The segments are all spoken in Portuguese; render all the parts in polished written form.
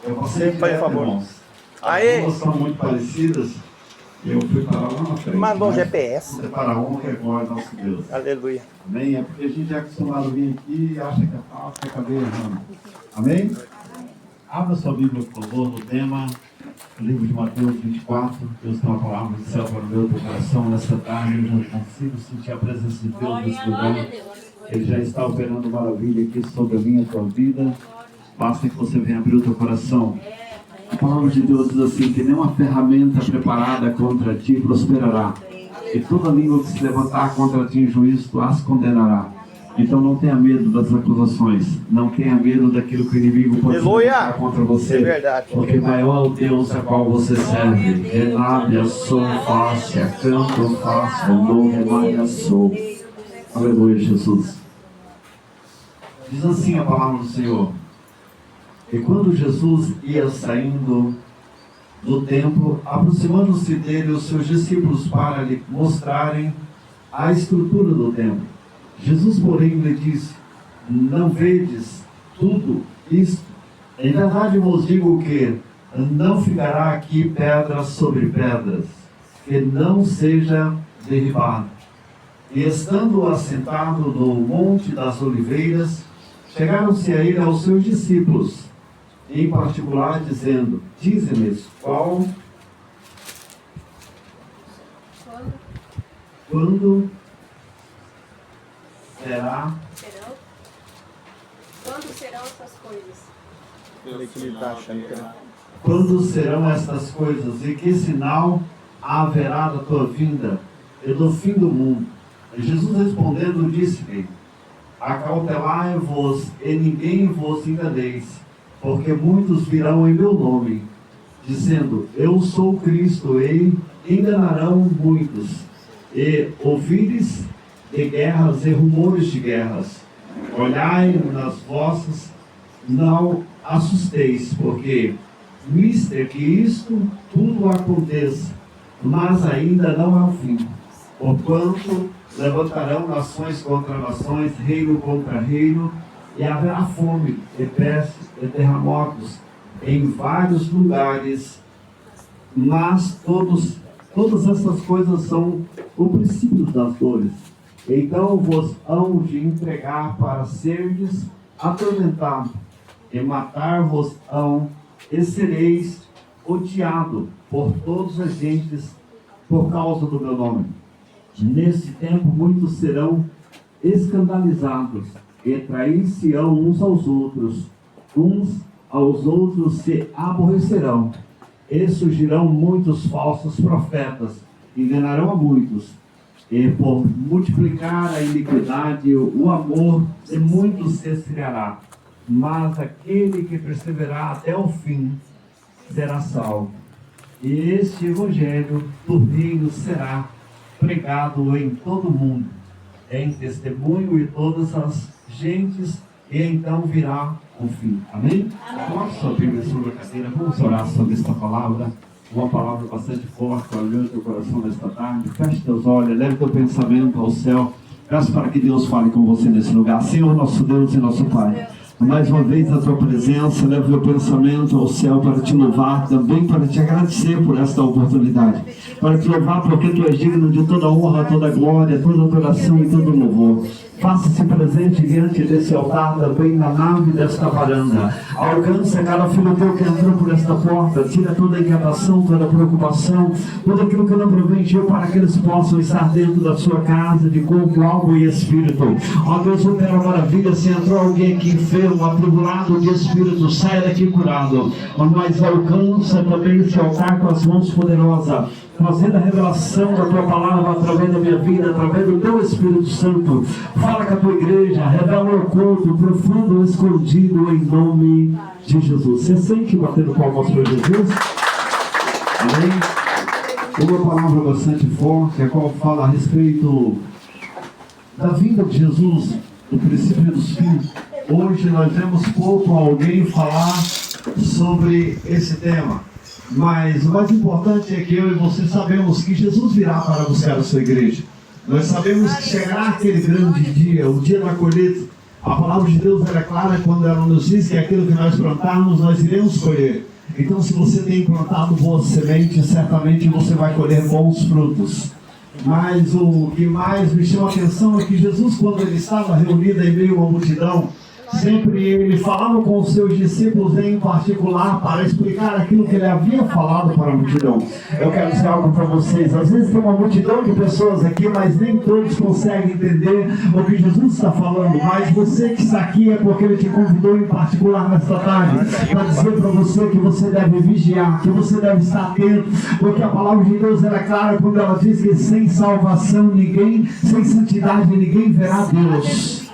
Eu passei Sempre faz favor. irmãos. Aê! As são muito parecidas. Eu fui parar lá na frente. Mandou um mas GPS. Você para um que é glória ao nosso Deus. Aleluia. Amém? É porque a gente é acostumado a vir aqui e acha que é fácil, que acabei errando. Amém? Abra sua Bíblia, por favor, no tema, livro de Mateus 24. Deus tem uma palavra do céu para o meu coração nessa tarde. Eu já consigo sentir a presença de Deus nesse lugar. Ele já está operando maravilha aqui sobre a minha tua vida. Basta que você venha abrir o teu coração. A palavra de Deus diz assim, que nenhuma ferramenta preparada contra ti prosperará. E toda língua que se levantar contra ti em juízo, tu as condenará. Então não tenha medo das acusações. Não tenha medo daquilo que o inimigo pode levantar contra você. É verdade. Porque maior é o Deus a qual você serve. Renábia, sou fácil, canto fácil, não remária sou. Aleluia, Jesus. Diz assim a palavra do Senhor. E quando Jesus ia saindo do templo, aproximando-se dele os seus discípulos para lhe mostrarem a estrutura do templo. Jesus, porém, lhe disse, não vedes tudo isto? Em verdade vos digo que não ficará aqui pedra sobre pedras, que não seja derribado. E estando assentado no Monte das Oliveiras, chegaram-se a ele aos seus discípulos, em particular dizendo, dize-me quando será? Quando serão essas coisas? Que ele tá achando que não. Quando serão estas coisas e que sinal haverá da tua vinda e do fim do mundo? E Jesus respondendo disse-lhe, acautelai-vos e ninguém vos enganeis, porque muitos virão em meu nome, dizendo, eu sou Cristo, e enganarão muitos. E ouvires de guerras e rumores de guerras. Olhai nas vossas, não assusteis, porque mister que isto tudo aconteça, mas ainda não é o fim. Porquanto levantarão nações contra nações, reino contra reino, e haverá fome, e pestes, e terremotos em vários lugares. Mas todas essas coisas são o princípio das dores. Então vos hão de entregar para serdes atormentados, e matar-vos-ão, e sereis odiado por todas as gentes por causa do meu nome. Nesse tempo muitos serão escandalizados, e trair-se-ão uns aos outros se aborrecerão, e surgirão muitos falsos profetas, enganarão a muitos. E por multiplicar a iniquidade, o amor de muitos se esfriará. Mas aquele que perseverar até o fim será salvo. E este evangelho do reino será pregado em todo o mundo, em testemunho de todas as gentes, e então virá o fim. Amém? Coloque sua Bíblia sobre a cadeira, vamos orar sobre esta palavra. Uma palavra bastante forte, olhando teu coração nesta tarde. Feche teus olhos, leve teu pensamento ao céu. Peço para que Deus fale com você nesse lugar. Senhor, nosso Deus e nosso Pai, mais uma vez a tua presença, leve o pensamento ao céu para te louvar, também para te agradecer por esta oportunidade, para te louvar porque tu és digno de toda honra, toda glória, toda adoração e todo louvor. Faça-se presente diante desse altar, também na nave desta varanda. Alcança cada filho teu que entrou por esta porta, tira toda a inquietação, toda a preocupação, tudo aquilo que não provém de Deus, para que eles possam estar dentro da sua casa, de corpo, alma e espírito. Ó Deus, opera maravilha. Se entrou alguém aqui enfermo, atribulado de espírito, saia daqui curado. Mas alcança também esse altar com as mãos poderosas, trazendo a revelação da tua palavra através da minha vida, através do teu Espírito Santo. Fala com a tua igreja, revela o oculto, profundo, escondido, em nome de Jesus. Você sente batendo palmas para Jesus? Amém? Uma palavra bastante forte, a qual fala a respeito da vinda de Jesus, do princípio dos fins. Hoje nós vemos pouco alguém falar sobre esse tema. Mas o mais importante é que eu e você sabemos que Jesus virá para buscar a sua igreja. Nós sabemos que chegará aquele grande dia, o dia da colheita, A palavra de Deus é clara quando ela nos diz que aquilo que nós plantarmos, nós iremos colher. Então, se você tem plantado boas sementes, certamente você vai colher bons frutos. Mas o que mais me chama a atenção é que Jesus, quando ele estava reunido em meio a uma multidão, sempre ele falava com os seus discípulos em particular para explicar aquilo que ele havia falado para a multidão. Eu quero dizer algo para vocês. Às vezes tem uma multidão de pessoas aqui, mas nem todos conseguem entender o que Jesus está falando. Mas você que está aqui é porque ele te convidou em particular nesta tarde para dizer para você que você deve vigiar, que você deve estar atento, porque a palavra de Deus é clara quando ela diz que sem salvação ninguém, sem santidade ninguém verá Deus.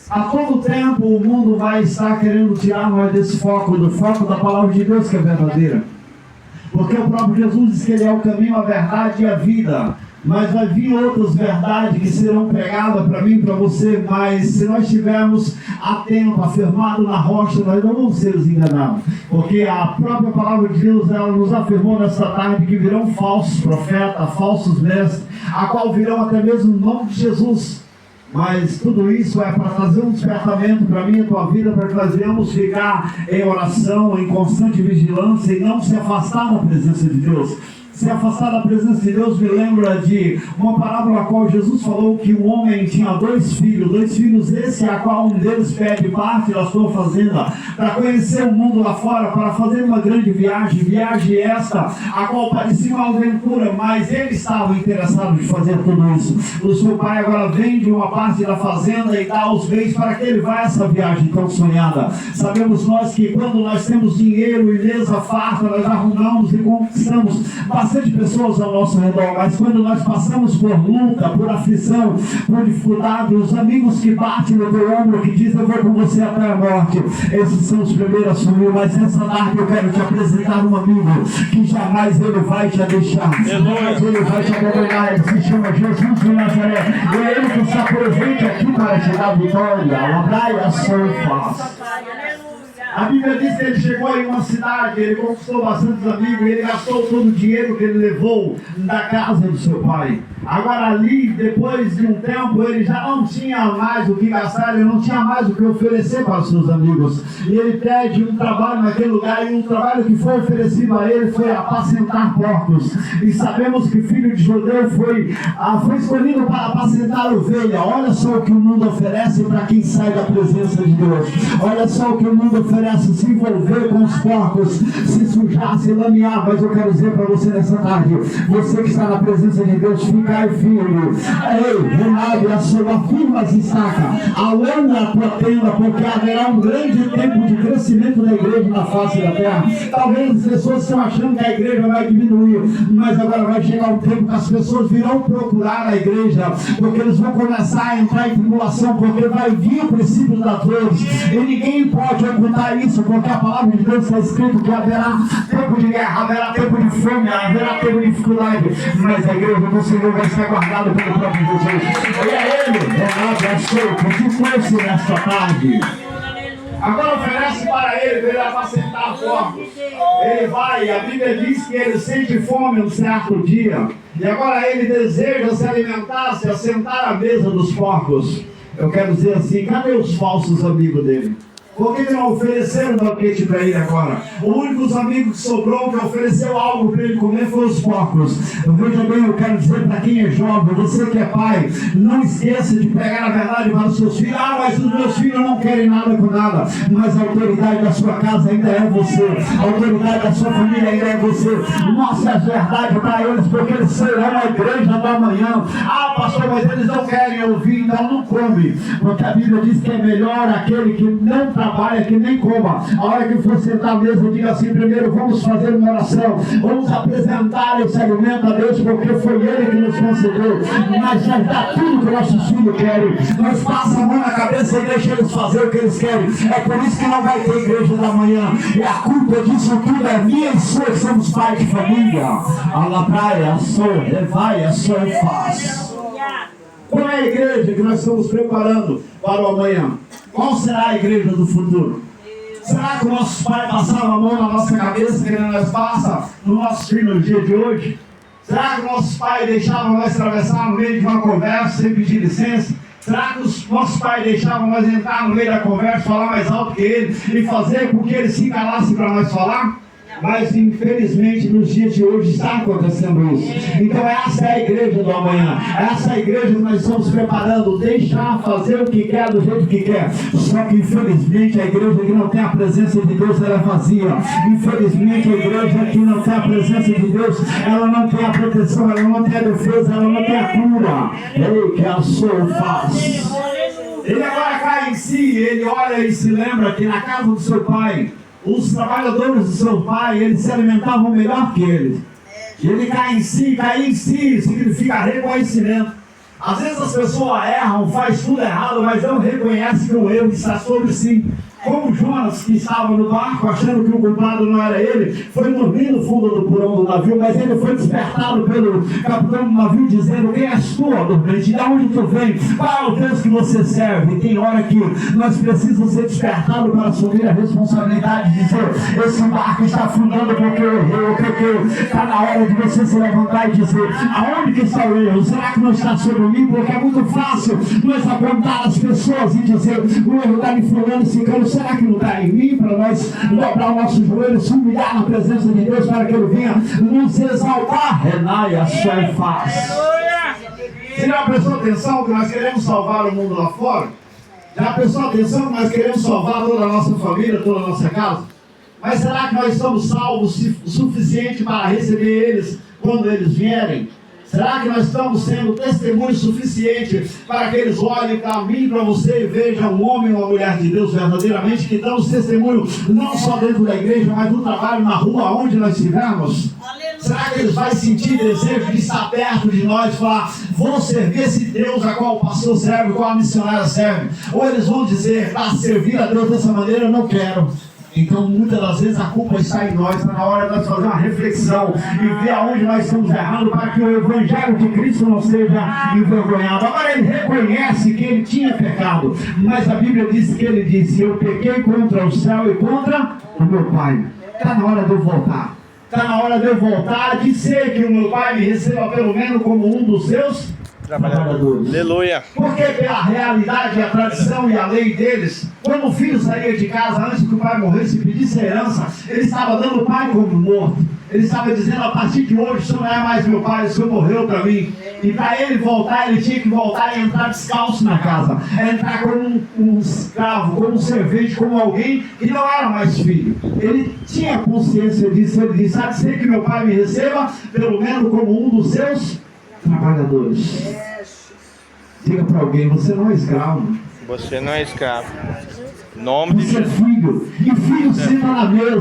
A todo tempo o mundo vai estar querendo tirar nós desse foco, do foco da palavra de Deus que é verdadeira. Porque o próprio Jesus diz que ele é o caminho, a verdade e a vida. Mas vai vir outras verdades que serão pregadas para mim e para você. Mas se nós estivermos atentos, afirmados na rocha, nós não vamos ser enganados. Porque a própria palavra de Deus, ela nos afirmou nesta tarde que virão falsos profetas, falsos mestres, a qual virão até mesmo o nome de Jesus. Mas tudo isso é para trazer um despertamento para mim e a tua vida, para que nós venhamos ficar em oração, em constante vigilância e não se afastar da presença de Deus. Se afastar da presença de Deus me lembra de uma parábola a qual Jesus falou que um homem tinha dois filhos esse a qual um deles pede parte da sua fazenda para conhecer o mundo lá fora, para fazer uma grande viagem esta a qual parecia uma aventura, mas ele estava interessado em fazer tudo isso. O seu pai agora vende uma parte da fazenda e dá os bens para que ele vá a essa viagem tão sonhada. Sabemos nós que quando nós temos dinheiro e mesa farta, nós arrumamos e conquistamos bastante pessoas ao nosso redor, mas quando nós passamos por luta, por aflição, por dificuldade, os amigos que batem no teu ombro, que dizem eu vou com você até a morte, esses são os primeiros a assumir. Mas nessa tarde eu quero te apresentar um amigo que jamais ele vai te deixar, jamais ele vai te abandonar. Ele se chama Jesus de Nazaré, e é ele que está presente aqui para te dar vitória. Labrai a sua face. A Bíblia diz que ele chegou em uma cidade, ele conquistou bastantes amigos, ele gastou todo o dinheiro que ele levou da casa do seu pai. Agora ali, depois de um tempo, ele já não tinha mais o que gastar, ele não tinha mais o que oferecer para os seus amigos. E ele pede um trabalho naquele lugar, e um trabalho que foi oferecido a ele foi apacentar porcos. E sabemos que filho de judeu foi escolhido para apacentar ovelha. Olha só o que o mundo oferece para quem sai da presença de Deus. Olha só o que o mundo oferece: se envolver com os porcos, se sujar, se lamear. Mas eu quero dizer para você nessa tarde, você que está na presença de Deus, fica aí firme. Ei, renove a sua firma as estacas, alonga a tua tenda, porque haverá um grande tempo de crescimento da igreja na face da terra. Talvez as pessoas estão achando que a igreja vai diminuir, mas agora vai chegar um tempo que as pessoas virão procurar a igreja, porque eles vão começar a entrar em tribulação, porque vai vir o princípio das dores, e ninguém pode ocultar isso, porque a palavra de Deus está escrito que haverá tempo de guerra, haverá tempo de fome, haverá tempo de dificuldade, mas a igreja do Senhor vai ser guardada pelo próprio Jesus. E é Ele, Renato, é seu, que te trouxe nesta tarde. Agora oferece para ele apacentar porcos. Ele vai, a Bíblia diz que ele sente fome um certo dia, e agora ele deseja se alimentar, se assentar à mesa dos porcos. Eu quero dizer assim, cadê os falsos amigos dele? Por que não ofereceram um banquete para ele agora? O único amigo que sobrou, que ofereceu algo para ele comer, foi os porcos. Veja bem, eu quero dizer para quem é jovem, você que é pai, não esqueça de pregar a verdade para os seus filhos. Mas os meus filhos não querem nada com nada. Mas a autoridade da sua casa ainda é você. A autoridade da sua família ainda é você. Mostre a verdade para eles, porque eles serão a igreja da manhã. Pastor, mas eles não querem ouvir, então não come. Porque a Bíblia diz que é melhor aquele que não trabalha, que nem coma. A hora que for sentar à mesa, diga assim: primeiro vamos fazer uma oração, vamos apresentar esse alimento a Deus, porque foi Ele que nos concedeu. Mas já dá tudo que nossos filhos querem. Nós passamos a mão na cabeça e deixa eles fazer o que eles querem. É por isso que não vai ter igreja da manhã. E a culpa disso tudo é minha e sua, que somos pais de família. A la praia, a sua, levai a sua faz. Qual é a igreja que nós estamos preparando para o amanhã? Qual será a igreja do futuro? Será que o nosso pai passava a mão na nossa cabeça, que nós passa no nosso filho no dia de hoje? Será que nossos pais deixavam nós atravessar no meio de uma conversa sem pedir licença? Será que os nossos pais deixavam nós entrar no meio da conversa, falar mais alto que ele e fazer com que ele se calasse para nós falar? Mas infelizmente nos dias de hoje está acontecendo isso. Então essa é a igreja do amanhã. Essa é a igreja que nós estamos preparando. Deixar fazer o que quer do jeito que quer. Só que infelizmente a igreja que não tem a presença de Deus, ela é vazia. Infelizmente a igreja que não tem a presença de Deus, ela não tem a proteção, ela não tem a defesa, ela não tem a cura. Ei, que a sua faz. Ele agora cai em si, ele olha e se lembra que na casa do seu pai, os trabalhadores do seu pai, eles se alimentavam melhor que ele. E ele cai em si significa reconhecimento. Às vezes as pessoas erram, faz tudo errado, mas não reconhece que o erro está sobre si. Como Jonas, que estava no barco, achando que o culpado não era ele, foi dormir no fundo do porão do navio, mas ele foi despertado pelo capitão do navio, dizendo: quem és tu, ó dormente? De onde tu vem? Qual é o Deus que você serve? E tem hora que nós precisamos ser despertados para assumir a responsabilidade de dizer: esse barco está afundando porque eu errei, eu pequei. Está na hora de você se levantar e dizer: aonde que está o erro? Será que não está sobre mim? Porque é muito fácil nós apontar as pessoas e dizer: o erro está me fulano, ciclano. Será que não está em mim para nós dobrar o nosso joelho, se humilhar na presença de Deus para que Ele venha nos exaltar? Renai a sua face. Você já prestou atenção que nós queremos salvar o mundo lá fora? Já prestou atenção que nós queremos salvar toda a nossa família, toda a nossa casa? Mas será que nós estamos salvos o suficiente para receber eles quando eles vierem? Será que nós estamos sendo testemunho suficiente para que eles olhem para mim, para você e vejam um homem ou uma mulher de Deus verdadeiramente, que damos testemunho não só dentro da igreja, mas no trabalho, na rua, onde nós estivermos? Será que eles vão sentir desejo de estar perto de nós e falar: vou servir esse Deus a qual o pastor serve, a qual a missionária serve? Ou eles vão dizer: para servir a Deus dessa maneira eu não quero? Então muitas das vezes a culpa está em nós. Está na hora de nós fazer uma reflexão e ver aonde nós estamos errando, para que o evangelho de Cristo não seja envergonhado. Agora ele reconhece que ele tinha pecado, mas a Bíblia diz que ele disse: eu pequei contra o céu e contra o meu Pai. Está na hora de eu voltar. Está na hora de eu voltar, de ser que o meu Pai me receba pelo menos como um dos seus trabalhadores. Aleluia. Porque pela realidade, a tradição e a lei deles, quando o filho saía de casa antes que o pai morresse e pedisse herança, ele estava dando o pai como morto. Ele estava dizendo: a partir de hoje o senhor não é mais meu pai, o senhor morreu para mim. E para ele voltar, ele tinha que voltar e entrar descalço na casa. Entrar como um escravo, como um servente, como alguém que não era mais filho. Ele tinha consciência disso. Ele disse: há de ser que meu pai me receba pelo menos como um dos seus trabalhadores. Diga para alguém: você não é escravo. Você não é escravo. Em nome de Você é Jesus. filho. E filho senta na mesa.